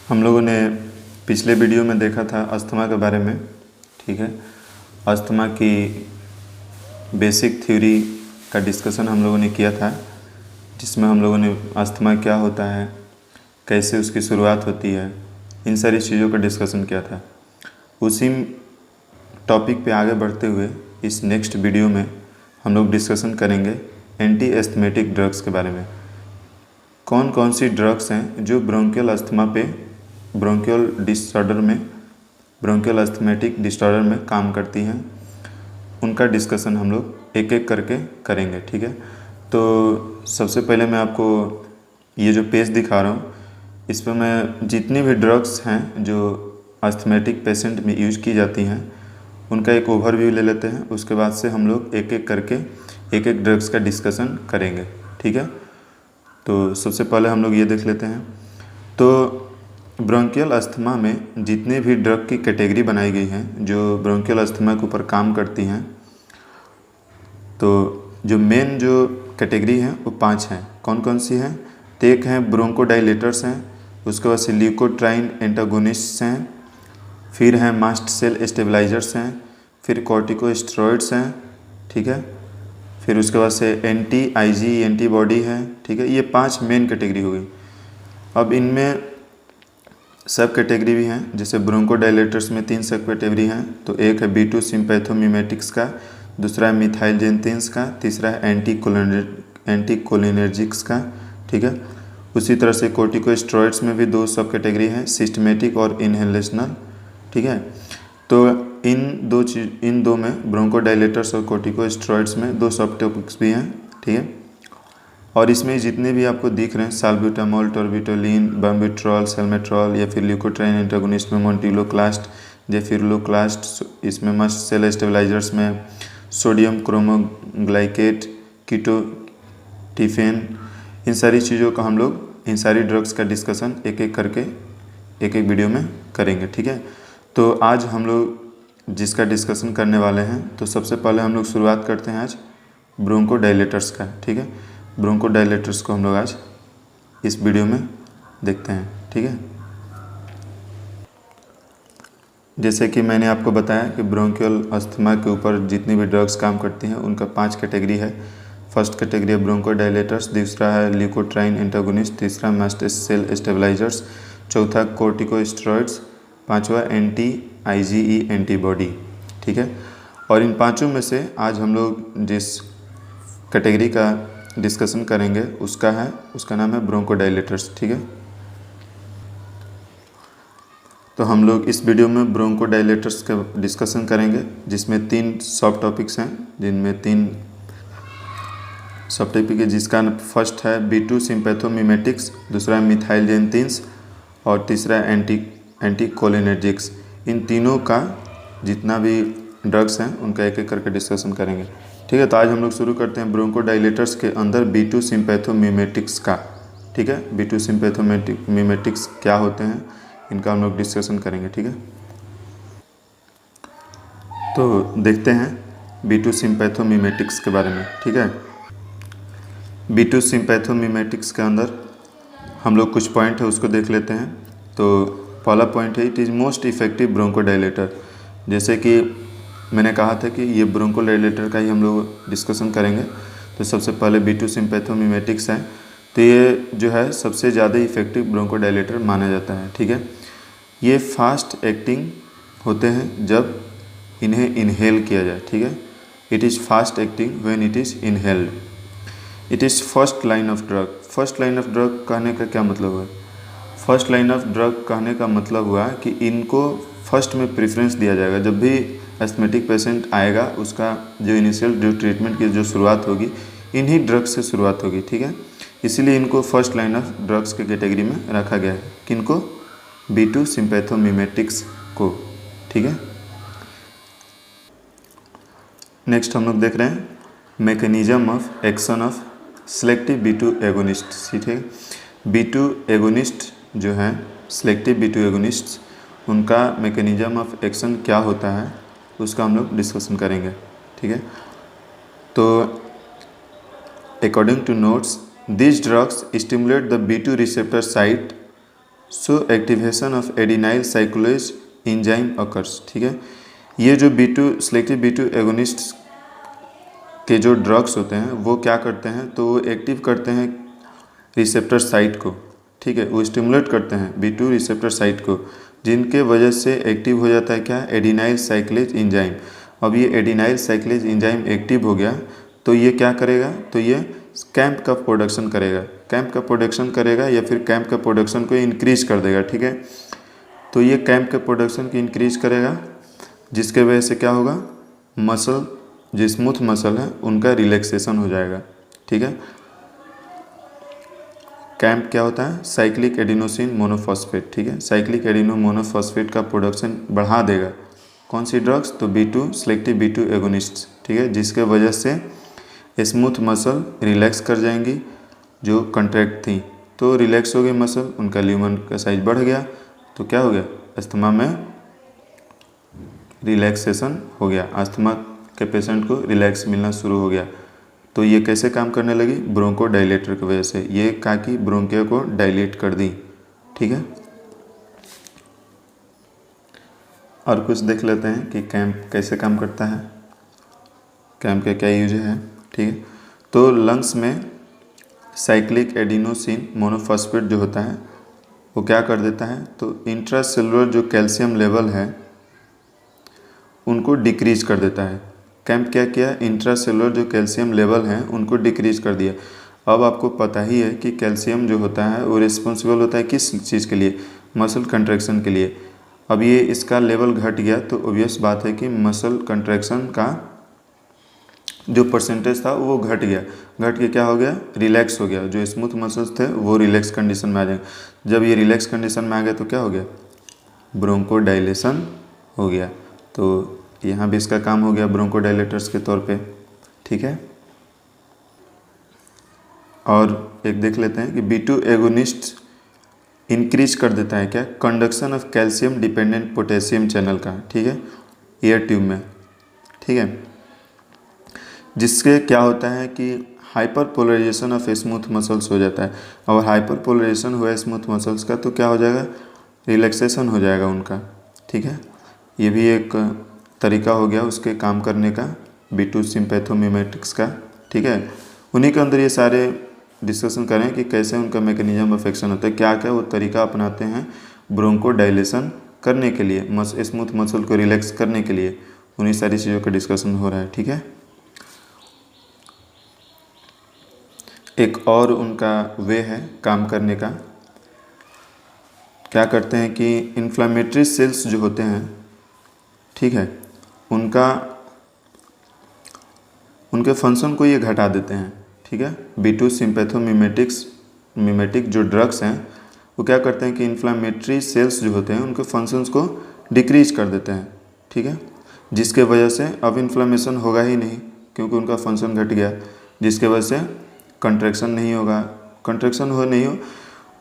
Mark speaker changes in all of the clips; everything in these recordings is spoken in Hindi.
Speaker 1: हम लोगों ने पिछले वीडियो में देखा था अस्थमा के बारे में। ठीक है, अस्थमा की बेसिक थ्योरी का डिस्कशन हम लोगों ने किया था, जिसमें हम लोगों ने अस्थमा क्या होता है, कैसे उसकी शुरुआत होती है, इन सारी चीज़ों का डिस्कशन किया था। उसी टॉपिक पे आगे बढ़ते हुए इस नेक्स्ट वीडियो में हम लोग डिस्कशन करेंगे एंटी एस्थमेटिक ड्रग्स के बारे में। कौन कौन सी ड्रग्स हैं जो ब्रोंकियल अस्थमा पे ब्रोंकियल अस्थमेटिक डिसऑर्डर में काम करती हैं, उनका डिस्कशन हम लोग एक एक करके करेंगे। ठीक है, तो सबसे पहले मैं आपको ये जो पेज दिखा रहा हूँ, इस पर मैं जितनी भी ड्रग्स हैं जो अस्थमेटिक पेशेंट में यूज की जाती हैं उनका एक ओवरव्यू ले लेते हैं। उसके बाद से हम लोग एक एक करके एक एक ड्रग्स का डिस्कशन करेंगे। ठीक है, तो सबसे पहले हम लोग ये देख लेते हैं। तो ब्रोंकियल अस्थमा में जितने भी ड्रग की कैटेगरी बनाई गई हैं जो ब्रोंकियल अस्थमा के ऊपर काम करती हैं, तो जो मेन जो कैटेगरी हैं वो 5 हैं। कौन कौन सी हैं? तो एक हैं ब्रोंकोडाइलेटर्स हैं, उसके बाद से ल्यूकोट्राइन एंटागोनिस्ट्स हैं, फिर हैं मास्ट सेल स्टेबलाइजर्स हैं, फिर कॉर्टिकोस्टेरॉइड्स हैं। ठीक है, फिर उसके बाद से एंटी आईजी एंटीबॉडी है। ठीक है, ये 5 मेन कैटेगरी हो गई। अब इनमें सब कैटेगरी भी हैं, जैसे ब्रोंकोडाइलेटर्स में 3 सब कैटेगरी हैं। तो एक है B2 सिम्पैथोमिमेटिक्स का, दूसरा है मिथाइलजेंथिन्स का, तीसरा है एंटीकोलिनर्जिक्स का। ठीक है, उसी तरह से कॉर्टिकोस्टेरॉइड्स में भी 2 सब कैटेगरी हैं, सिस्टमेटिक और इनहेलेशनल। ठीक है, तो इन दो में ब्रोंकोडाइलेटर्स और कॉर्टिकोस्टेरॉइड्स में 2 सब टॉपिक्स भी हैं। ठीक है, और इसमें जितने भी आपको दिख रहे हैं साल्ब्यूटामॉल, टॉर्बिटोलिन, बम्बिट्रॉल, सेल्मेट्रॉल या फिर ल्यूकोट्राइन एंटागोनिस्ट में मोंटिलोक्लास्ट, जेफिरलोक्लास्ट, इसमें मस्ट सेल स्टेबलाइजर्स में सोडियम क्रोमोग्लाइकेट, कीटोटिफेन, इन सारी चीज़ों का हम लोग इन सारी ड्रग्स का डिस्कशन एक एक करके एक एक वीडियो में करेंगे। ठीक है, तो आज हम लोग जिसका डिस्कशन करने वाले हैं, तो सबसे पहले हम लोग शुरुआत करते हैं आज ब्रोंकोडाइलेटर्स का। ठीक है, ब्रोंकोडाइलेटर्स को हम लोग आज इस वीडियो में देखते हैं। ठीक है, जैसे कि मैंने आपको बताया कि ब्रोंकियल अस्थमा के ऊपर जितनी भी ड्रग्स काम करती हैं उनका 5 कैटेगरी है। फर्स्ट कैटेगरी है ब्रोंकोडाइलेटर्स, दूसरा है ल्यूकोट्राइन एंटागोनिस्ट, तीसरा मास्ट सेल स्टेबलाइजर्स, चौथा कॉर्टिकोस्टेरॉइड्स, पांचवा एंटी आईजीई एंटीबॉडी। ठीक है, और इन पांचों में से आज हम लोग जिस कैटेगरी का डिस्कशन करेंगे उसका नाम है ब्रोंकोडाइलेटर्स। ठीक है, तो हम लोग इस वीडियो में ब्रोंकोडाइलेटर्स का डिस्कशन करेंगे, जिसमें 3 सब टॉपिक्स हैं, जिनमें 3 सब टॉपिक है, जिसका फर्स्ट है B2 सिम्पैथोमिमेटिक्स, दूसरा है मिथाइलजेंथिन्स और तीसरा है एंटीकोलिनर्जिक्स। इन तीनों का जितना भी ड्रग्स हैं उनका एक एक करके डिस्कशन करेंगे। ठीक है, तो आज हम लोग शुरू करते हैं ब्रोंकोडाइलेटर्स के अंदर B2 सिम्पैथोमिमेटिक्स का। ठीक है, B2 सिम्पैथोमिमेटिक्स क्या होते हैं इनका हम लोग डिस्कशन करेंगे। ठीक है, तो देखते हैं B2 सिम्पैथोमिमेटिक्स के बारे में। ठीक है, B2 सिम्पैथोमिमेटिक्स के अंदर हम लोग कुछ पॉइंट है उसको देख लेते हैं। तो पहला पॉइंट है it is most effective bronchodilator. जैसे कि मैंने कहा था कि ये ब्रोंकोडाइलेटर का ही हम लोग डिस्कशन करेंगे। तो सबसे पहले B2 सिम्पैथोमिमेटिक्स है, तो ये जो है सबसे ज़्यादा इफेक्टिव ब्रोंकोडाइलेटर माना जाता है। ठीक है, ये फास्ट एक्टिंग होते हैं जब इन्हें इनहेल किया जाए। ठीक है, it is fast acting when it is inhaled. It is first line of drug. First line of drug कहने का क्या मतलब हुआ? फर्स्ट लाइन ऑफ ड्रग कहने का मतलब हुआ कि इनको फर्स्ट में प्रेफरेंस दिया जाएगा। जब भी एस्थमेटिक पेशेंट आएगा उसका जो इनिशियल जो ट्रीटमेंट की जो शुरुआत होगी इन्हीं ड्रग से शुरुआत होगी। ठीक है, इसीलिए इनको फर्स्ट लाइन ऑफ ड्रग्स के कैटेगरी में रखा गया है। किनको? B2 सिम्पैथोमिमेटिक्स को। ठीक है, नेक्स्ट हम लोग देख रहे हैं mechanism of action of selective B2 agonist. ठीक है, B2 एगोनिस्ट जो हैं सेलेक्टिव B2 एगोनिस्ट, उनका मैकेनिज्म ऑफ एक्शन क्या होता है उसका हम लोग डिस्कशन करेंगे। ठीक है, तो according to notes this drugs stimulate the B2 receptor so activation of adenyl cyclase enzyme occurs. ठीक है, ये जो B2 सेलेक्टिव B2 एगोनिस्ट के जो ड्रग्स होते हैं वो क्या करते हैं, तो वो एक्टिव करते हैं रिसेप्टर साइट को। ठीक है, वो स्टिमुलेट करते हैं B2 रिसेप्टर साइट को, जिनके वजह से एक्टिव हो जाता है क्या, एडिनाइल साइक्लेज एंजाइम। अब ये एडिनाइल साइक्लेज एंजाइम एक्टिव हो गया तो ये क्या करेगा, तो ये कैंप का प्रोडक्शन करेगा, कैंप का प्रोडक्शन करेगा या फिर कैंप का प्रोडक्शन को इंक्रीज कर देगा। ठीक है, तो ये कैंप के प्रोडक्शन को इंक्रीज करेगा, जिसके वजह से क्या होगा, मसल जो स्मूथ मसल है उनका रिलैक्सेशन हो जाएगा। ठीक है, कैंप क्या होता है, साइक्लिक एडिनोसिन मोनोफॉस्फेट। ठीक है, साइक्लिक एडिनो मोनोफॉस्फेट का प्रोडक्शन बढ़ा देगा। कौन सी ड्रग्स, तो B2 सेलेक्टिव B2 एगोनिस्ट। ठीक है, जिसके वजह से स्मूथ मसल रिलैक्स कर जाएंगी जो कंट्रैक्ट थी, तो रिलैक्स हो गई मसल, उनका ल्यूमन का साइज बढ़ गया, तो क्या हो गया, अस्थमा में रिलैक्सेशन हो गया, अस्थमा के पेशेंट को रिलैक्स मिलना शुरू हो गया। तो ये कैसे काम करने लगी, ब्रोंको डायलेटर की वजह से, ये कहा कि ब्रोंकिया को डायलेट कर दी। ठीक है, और कुछ देख लेते हैं कि कैंप कैसे काम करता है, कैंप का क्या यूज है। ठीक है, तो लंग्स में साइक्लिक एडिनोसिन मोनोफॉस्फेट जो होता है वो क्या कर देता है, तो इंट्रासेलुलर जो कैल्शियम लेवल है उनको डिक्रीज कर देता है। कैंप क्या किया, इंट्रासेलुलर जो कैल्शियम लेवल हैं उनको डिक्रीज कर दिया। अब आपको पता ही है कि कैल्शियम जो होता है वो रिस्पॉन्सिबल होता है किस चीज़ के लिए, मसल कंट्रैक्शन के लिए। अब ये इसका लेवल घट गया तो ऑब्वियस बात है कि मसल कंट्रैक्शन का जो परसेंटेज था वो घट गया, घट के क्या हो गया, रिलैक्स हो गया। जो स्मूथ मसल्स थे वो रिलैक्स कंडीशन में आ जाएंगे। जब ये रिलैक्स कंडीशन में आ गया तो क्या हो गया, ब्रोंको डायलेशन हो गया। तो यहाँ भी इसका काम हो गया ब्रोंको डायलेटर्स के तौर पे। ठीक है, और एक देख लेते हैं कि B2 एगोनिस्ट इंक्रीज कर देता है क्या, conduction of calcium dependent potassium channel का। ठीक है, एयर ट्यूब में। ठीक है, जिससे क्या होता है कि hyperpolarisation of smooth muscles हो जाता है। और हाइपर पोलराइजेशन हुआ स्मूथ मसल्स का तो क्या हो जाएगा, रिलैक्सेशन हो जाएगा उनका। ठीक है, ये भी एक तरीका हो गया उसके काम करने का, B2 सिम्पैथोमिमेटिक्स का। ठीक है, उन्हीं के अंदर ये सारे डिस्कशन करें कि कैसे उनका मैकेनिज्म ऑफ एक्शन होता है, क्या क्या वो तरीका अपनाते हैं ब्रोंको डायलेशन करने के लिए, स्मूथ मसल को रिलैक्स करने के लिए, उन्हीं सारी चीज़ों का डिस्कशन हो रहा है। ठीक है, एक और उनका वे है काम करने का, क्या करते हैं कि इन्फ्लामेटरी सेल्स जो होते हैं, ठीक है, उनके फंक्शन को ये घटा देते हैं। ठीक है, B2 सिम्पैथोमिमेटिक जो ड्रग्स हैं वो क्या करते हैं कि इन्फ्लामेटरी सेल्स जो होते हैं उनके फंक्शंस को डिक्रीज कर देते हैं। ठीक है, जिसके वजह से अब इन्फ्लामेशन होगा ही नहीं क्योंकि उनका फंक्शन घट गया, जिसके वजह से कंट्रैक्शन नहीं होगा, कंट्रैक्शन हो नहीं हो,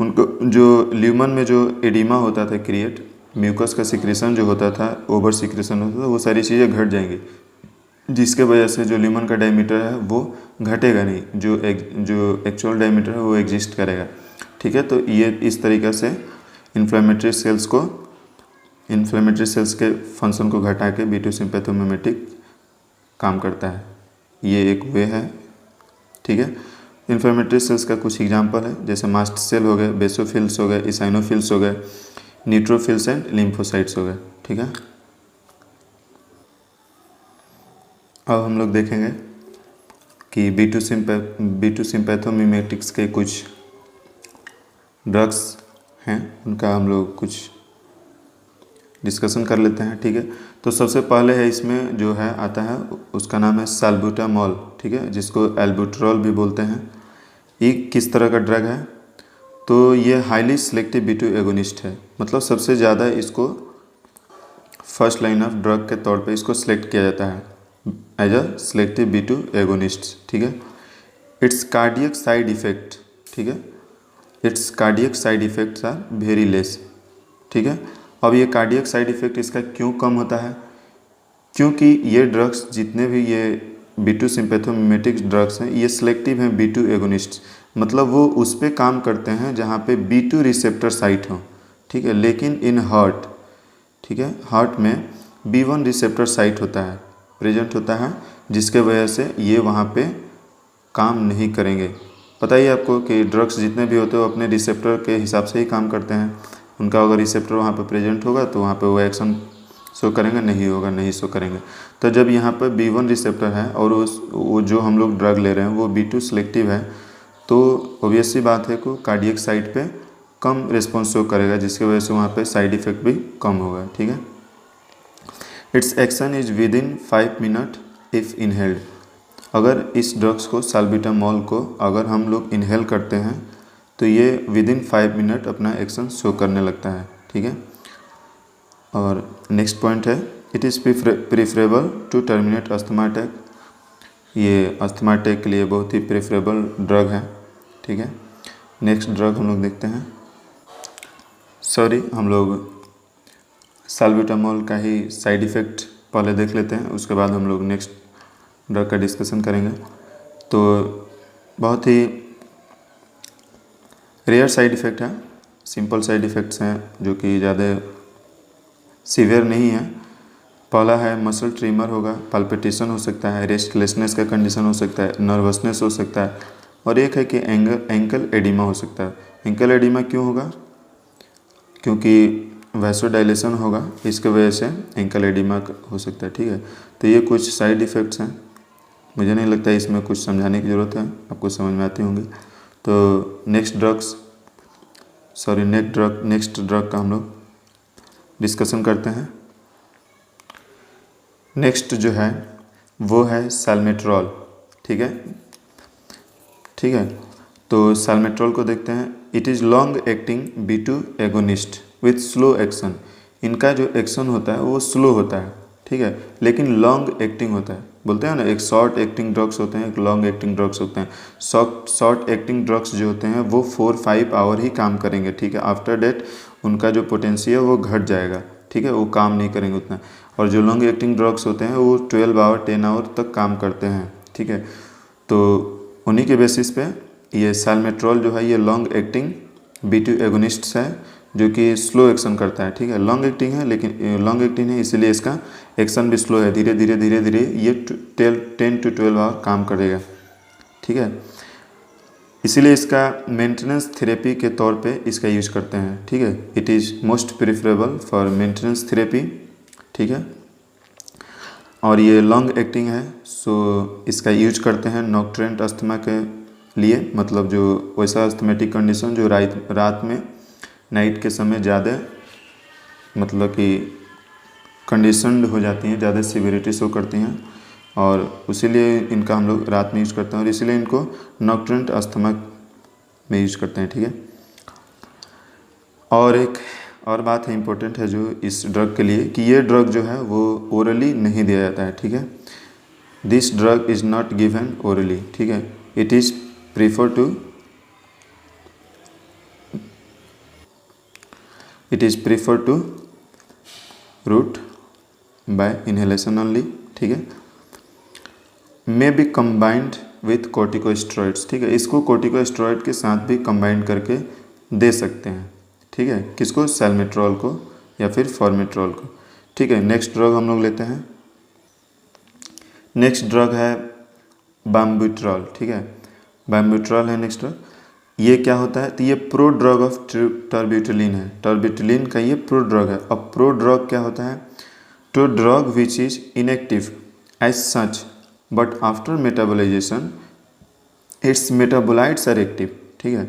Speaker 1: उनको जो ल्यूमन में जो एडिमा होता था क्रिएट, म्यूकस का सिक्रेशन जो होता था, ओवर सिक्रेशन होता था, वो सारी चीज़ें घट जाएंगी, जिसके वजह से जो ल्यूमन का डायमीटर है वो घटेगा नहीं, जो एक्चुअल डायमीटर है वो एग्जिस्ट करेगा। ठीक है, तो ये इस तरीक़े से इन्फ्लेमेटरी सेल्स के फंक्शन को घटा के B2 सिम्पैथोमिमेटिक काम करता है, ये एक वे है। ठीक है, इन्फ्लेमेटरी सेल्स का कुछ एग्जांपल है, जैसे मास्ट सेल हो गए, बेसोफिल्स हो गए, इसाइनोफिल्स हो गए, न्यूट्रोफिल्स एंड लिम्फोसाइट्स हो गए। ठीक है, अब हम लोग देखेंगे कि B2 सिम्पैथोमिमेटिक्स के कुछ ड्रग्स हैं, उनका हम लोग कुछ डिस्कशन कर लेते हैं। ठीक है, तो सबसे पहले है इसमें जो है आता है उसका नाम है साल्बुटामॉल। ठीक है, जिसको एल्बुट्रॉल भी बोलते हैं। ये किस तरह का ड्रग है, तो ये हाईली सिलेक्टिव B2 एगोनिस्ट है, मतलब सबसे ज़्यादा इसको फर्स्ट लाइन ऑफ ड्रग के तौर पे इसको सिलेक्ट किया जाता है as a selective B2 agonist. ठीक है, इट्स कार्डियक साइड इफेक्ट, ठीक है, it's cardiac side effects are very less. ठीक है, अब ये कार्डियक साइड इफेक्ट इसका क्यों कम होता है, क्योंकि ये ड्रग्स जितने भी ये B2 सिम्पैथोमिमेटिक ड्रग्स हैं ये सिलेक्टिव हैं B2 एगोनिस्ट, मतलब वो उस पर काम करते हैं जहाँ पे B2 रिसेप्टर साइट हो। ठीक है। लेकिन इन हार्ट, ठीक है, हार्ट में B1 रिसेप्टर साइट होता है, प्रेजेंट होता है, जिसके वजह से ये वहाँ पे काम नहीं करेंगे। पता ही आपको कि ड्रग्स जितने भी होते हैं वो अपने रिसेप्टर के हिसाब से ही काम करते हैं। उनका अगर रिसेप्टर वहाँ पे प्रेजेंट होगा तो वहाँ पे वो एक्शन शो करेंगे, नहीं होगा नहीं शो करेंगे। तो जब यहाँ पर B1 रिसेप्टर है और वो जो हम लोग ड्रग ले रहे हैं वो B2 सिलेक्टिव है, तो ऑब्वियस सी बात है कि कार्डियक साइट पे कम रिस्पॉन्स शो करेगा, जिसकी वजह से वहाँ पे साइड इफ़ेक्ट भी कम होगा, ठीक है। It's action is with in 5 minute if inhaled. अगर इस ड्रग्स को साल्बिटामोल को अगर हम लोग इनहेल करते हैं तो ये विद इन 5 मिनट अपना एक्शन शो करने लगता है, ठीक है। और नेक्स्ट पॉइंट है, it is preferable to terminate asthma attack. ये अस्थमा अटैक के लिए बहुत ही प्रेफरेबल ड्रग है, ठीक है। नेक्स्ट ड्रग हम लोग देखते हैं, हम लोग साल्बिटामोल का ही साइड इफ़ेक्ट पहले देख लेते हैं, उसके बाद हम लोग नेक्स्ट ड्रग का डिस्कशन करेंगे। तो बहुत ही रेयर साइड इफ़ेक्ट है, सिंपल साइड इफ़ेक्ट्स हैं जो कि ज़्यादा सीवियर नहीं है। पहला है मसल ट्रिमर होगा, पल्पिटेशन हो सकता है, रेस्टलेसनेस का कंडीशन हो सकता है, नर्वसनेस हो सकता है, और एक है कि एंकल एडिमा हो सकता है। एंकल एडिमा क्यों होगा? क्योंकि वैसोडाइलेशन होगा, इसके वजह से एंकल एडिमा हो सकता है, ठीक है। तो ये कुछ साइड इफ़ेक्ट्स हैं, मुझे नहीं लगता इसमें कुछ समझाने की ज़रूरत है, आपको समझ में आती होंगी। तो नेक्स्ट ड्रग का हम लोग डिस्कशन करते हैं। नेक्स्ट जो है वो है साल्मेट्रॉल, ठीक है। तो साल्मेट्रॉल को देखते हैं। It is long acting B2 agonist with slow action. इनका जो एक्शन होता है वो स्लो होता है, ठीक है, लेकिन लॉन्ग एक्टिंग होता है। बोलते हैं ना, एक शॉर्ट एक्टिंग ड्रग्स होते हैं, एक लॉन्ग एक्टिंग ड्रग्स होते हैं। शॉर्ट एक्टिंग ड्रग्स जो होते हैं वो 4-5 आवर ही काम करेंगे, ठीक है। आफ्टर डेट उनका जो पोटेंशियल वो घट जाएगा, ठीक है, वो काम नहीं करेंगे उतना। और जो लॉन्ग एक्टिंग ड्रग्स होते हैं वो 12 आवर 10 आवर तक काम करते हैं, ठीक है। तो उन्हीं के बेसिस पे ये साल्मेट्रॉल जो है ये लॉन्ग एक्टिंग B2 एगोनिस्ट है, जो कि स्लो एक्शन करता है, ठीक है। लॉन्ग एक्टिंग है, लेकिन लॉन्ग एक्टिंग है इसीलिए इसका एक्शन भी स्लो है, धीरे धीरे ये 10 to 12 आवर काम करेगा, ठीक है। इसीलिए इसका मेंटेनेंस थेरेपी के तौर पे इसका यूज करते हैं, ठीक है। It is most preferable for maintenance therapy, ठीक है। और ये लॉन्ग एक्टिंग है, सो इसका यूज करते हैं नॉक्ट्रेंट अस्थमा के लिए, मतलब जो वैसा अस्थमेटिक कंडीशन जो रात में नाइट के समय ज़्यादा मतलब कि कंडीशनड हो जाती हैं, ज़्यादा सीवियरिटी शो करती हैं, और इसीलिए इनका हम लोग रात में यूज़ करते हैं, और इसीलिए इनको नॉक्ट्रेंट अस्थमा में यूज करते हैं, ठीक है। और एक और बात है इम्पोर्टेंट है जो इस ड्रग के लिए, कि ये ड्रग जो है वो ओरली नहीं दिया जाता है, ठीक है। This drug is not given orally, ठीक है। It is prefer to route by inhalation only, ठीक है। May be combined with corticosteroids, ठीक है। इसको कॉर्टिकोस्टेरॉइड के साथ भी कम्बाइंड करके दे सकते हैं, ठीक है। किसको? साल्मेट्रॉल को या फिर फॉर्मेट्रॉल को, ठीक है। नेक्स्ट ड्रग हम लोग लेते हैं। नेक्स्ट ड्रग है बाम्बुट्रॉल, ठीक है। बाम्बुट्रॉल है नेक्स्ट ड्रग। ये क्या होता है? तो ये प्रो ड्रग ऑफ टर्बिटुलिन है, टर्बिटुलिन का ये प्रो ड्रग है। अब प्रो ड्रग क्या होता है? To drug which is inactive as such but after metabolisation its metabolites are active, ठीक है।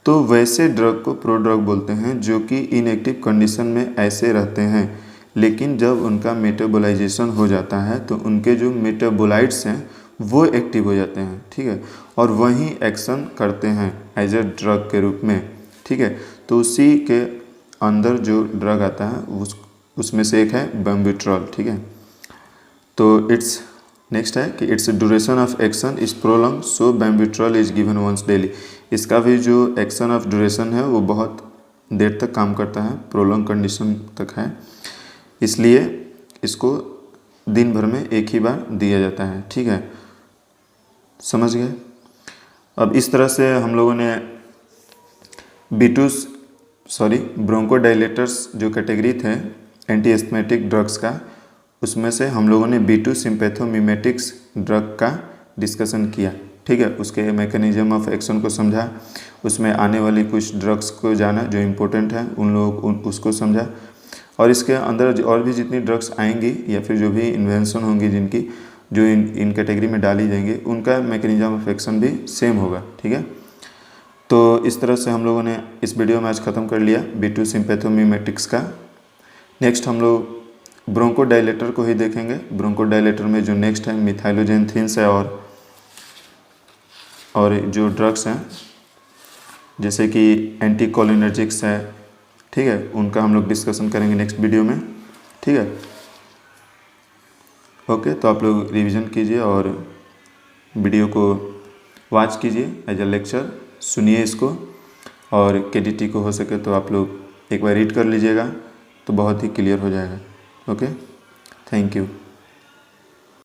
Speaker 1: तो वैसे ड्रग को प्रो ड्रग बोलते हैं जो कि इनएक्टिव कंडीशन में ऐसे रहते हैं, लेकिन जब उनका मेटाबोलाइजेशन हो जाता है तो उनके जो मेटाबोलाइट्स हैं वो एक्टिव हो जाते हैं, ठीक है, और वहीं एक्शन करते हैं एज ए ड्रग के रूप में, ठीक है। तो उसी के अंदर जो ड्रग आता है उसमें से एक है बाम्बुट्रॉल, ठीक है। तो इट्स नेक्स्ट है कि its duration of action is prolong, so bambuterol is given once daily. इसका भी जो एक्शन ऑफ ड्यूरेशन है वो बहुत देर तक काम करता है, प्रोलॉन्ग कंडीशन तक है, इसलिए इसको दिन भर में एक ही बार दिया जाता है, ठीक है। समझ गए? अब इस तरह से हम लोगों ने B2 ब्रोंकोडायलेटर्स जो कैटेगरी थे एंटी एस्थमेटिक ड्रग्स का, उसमें से हम लोगों ने B2 सिम्पैथोमिमेटिक्स ड्रग का डिस्कशन किया। ठीक है, उसके मैकेनिज्म ऑफ एक्शन को समझा, उसमें आने वाली कुछ ड्रग्स को जाना जो इम्पोर्टेंट है उसको समझा, और इसके अंदर और भी जितनी ड्रग्स आएंगी या फिर जो भी इन्वेंशन होंगी जिनकी जो इन कैटेगरी में डाली जाएंगी उनका मैकेनिज्म ऑफ एक्शन भी सेम होगा। ठीक है, तो इस तरह से हम लोगों ने इस वीडियो में आज ख़त्म कर लिया B2 सिम्पैथोमिमेटिक्स का। नेक्स्ट हम लोग ब्रोंकोडायलेटर को ही देखेंगे। ब्रोंकोडायलेटर में जो नेक्स्ट है मिथाइलोजेंथिन्स है और जो ड्रग्स हैं जैसे कि एंटीकोलिनर्जिक्स है, ठीक है, उनका हम लोग डिस्कशन करेंगे नेक्स्ट वीडियो में। ठीक है, ओके, तो आप लोग रिवीजन कीजिए और वीडियो को वॉच कीजिए एज अ लेक्चर, सुनिए इसको, और KDT को हो सके तो आप लोग एक बार रीड कर लीजिएगा तो बहुत ही क्लियर हो जाएगा। Okay, thank you.